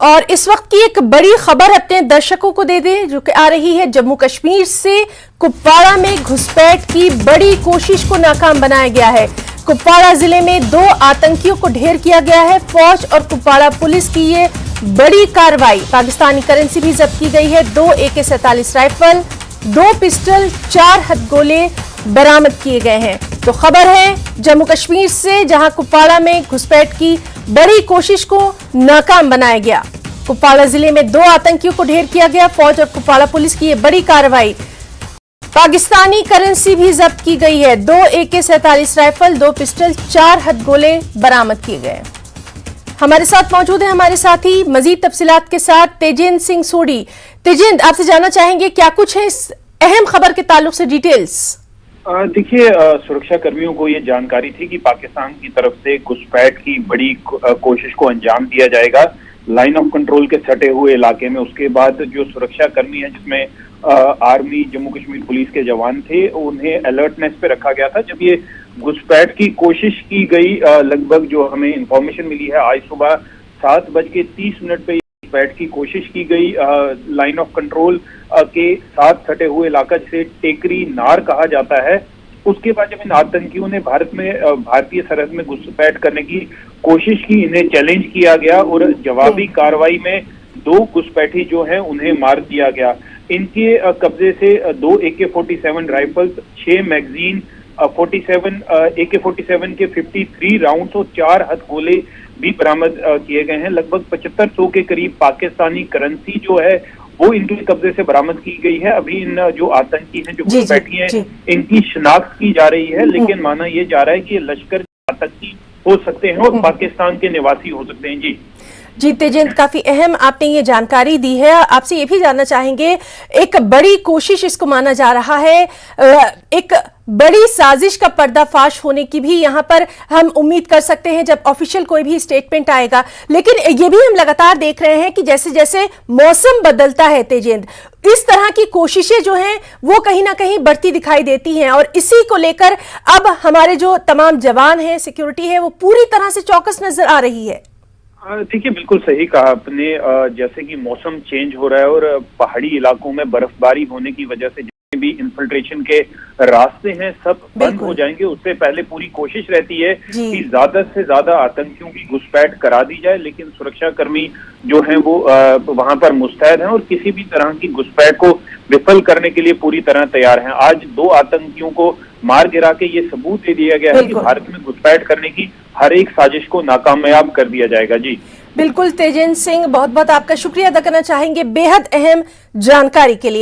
और इस वक्त की एक बड़ी खबर अपने दर्शकों को दे दें, जो कि आ रही है जम्मू कश्मीर से। कुपवाड़ा में घुसपैठ की बड़ी कोशिश को नाकाम बनाया गया है। कुपवाड़ा जिले में 2 आतंकियों को ढेर किया गया है। फौज और कुपवाड़ा पुलिस की ये बड़ी कार्रवाई। पाकिस्तानी करेंसी भी जब्त की गई है। 2 AK-47 राइफल, 2 पिस्टल, 4 हथगोले बरामद किए गए हैं। तो खबर है जम्मू कश्मीर से, जहां कुपवाड़ा में घुसपैठ की बड़ी कोशिश को नाकाम बनाया गया। कुपवाड़ा जिले में 2 आतंकियों को ढेर किया गया। फौज और कुपवाड़ा पुलिस की यह बड़ी कार्रवाई। पाकिस्तानी करेंसी भी जब्त की गई है। 2 AK-47 राइफल, 2 पिस्टल, 4 हथगोले बरामद किए गए। हमारे साथ मौजूद है हमारे साथी मजीद तफसीलात के साथ तेजेंद्र सिंह सोढ़ी। तेजेंद्र, आपसे जानना चाहेंगे क्या कुछ है इस अहम खबर के ताल्लुक से डिटेल्स? देखिए, सुरक्षा कर्मियों को ये जानकारी थी कि पाकिस्तान की तरफ से घुसपैठ की बड़ी कोशिश को अंजाम दिया जाएगा लाइन ऑफ कंट्रोल के सटे हुए इलाके में। उसके बाद जो सुरक्षा कर्मी है, जिसमें आर्मी, जम्मू कश्मीर पुलिस के जवान थे, उन्हें अलर्टनेस पे रखा गया था। जब ये घुसपैठ की कोशिश की गई, लगभग जो हमें इंफॉर्मेशन मिली है, आज सुबह 7:30 पे घुसपैठ की कोशिश की गई लाइन ऑफ कंट्रोल के साथ सटे हुए इलाका, जिसे टेकरी नार कहा जाता है। उसके बाद जब इन आतंकियों ने भारतीय सरहद में घुसपैठ करने की कोशिश की, इन्हें चैलेंज किया गया और जवाबी कार्रवाई में 2 घुसपैठी जो हैं उन्हें मार दिया गया। इनके कब्जे से 2 AK-47 राइफल्स, 6 मैगजीन, 47 AK-47 के 53 राउंड्स और 4 हथगोले भी बरामद किए गए हैं। लगभग 7500 के करीब पाकिस्तानी करेंसी जो है वो इनके कब्जे से बरामद की गई है। अभी इन जो आतंकी हैं, जो घुसपैठी हैं, इनकी शिनाख्त की जा रही है, लेकिन माना यह जा रहा है कि ये लश्कर के आतंकी हो सकते हैं और पाकिस्तान के निवासी हो सकते हैं। जी तेजेंद्र, काफी अहम आपने ये जानकारी दी है। आपसे ये भी जानना चाहेंगे, एक बड़ी कोशिश इसको माना जा रहा है, एक बड़ी साजिश का पर्दाफाश होने की भी यहाँ पर हम उम्मीद कर सकते हैं जब ऑफिशियल कोई भी स्टेटमेंट आएगा। लेकिन ये भी हम लगातार देख रहे हैं कि जैसे जैसे मौसम बदलता है तेजेंद्र, इस तरह की कोशिशें जो हैं वो कहीं ना कहीं बढ़ती दिखाई देती हैं। और इसी को लेकर अब हमारे जो तमाम जवान हैं, सिक्योरिटी है, वो पूरी तरह से चौकस नजर आ रही है। देखिए, बिल्कुल सही कहा आपने। जैसे कि मौसम चेंज हो रहा है और पहाड़ी इलाकों में बर्फबारी होने की वजह से जितने भी इंफिल्ट्रेशन के रास्ते हैं सब बंद हो जाएंगे। उससे पहले पूरी कोशिश रहती है कि ज्यादा से ज्यादा आतंकियों की घुसपैठ करा दी जाए, लेकिन सुरक्षा कर्मी जो हैं वो वहां पर मुस्तैद हैं और किसी भी तरह की घुसपैठ को विफल करने के लिए पूरी तरह तैयार हैं। आज 2 आतंकियों को मार गिरा के ये सबूत दे दिया गया है कि भारत में घुसपैठ करने की हर एक साजिश को नाकामयाब कर दिया जाएगा। जी बिल्कुल तेजेंद्र सिंह, बहुत बहुत आपका शुक्रिया अदा करना चाहेंगे बेहद अहम जानकारी के लिए।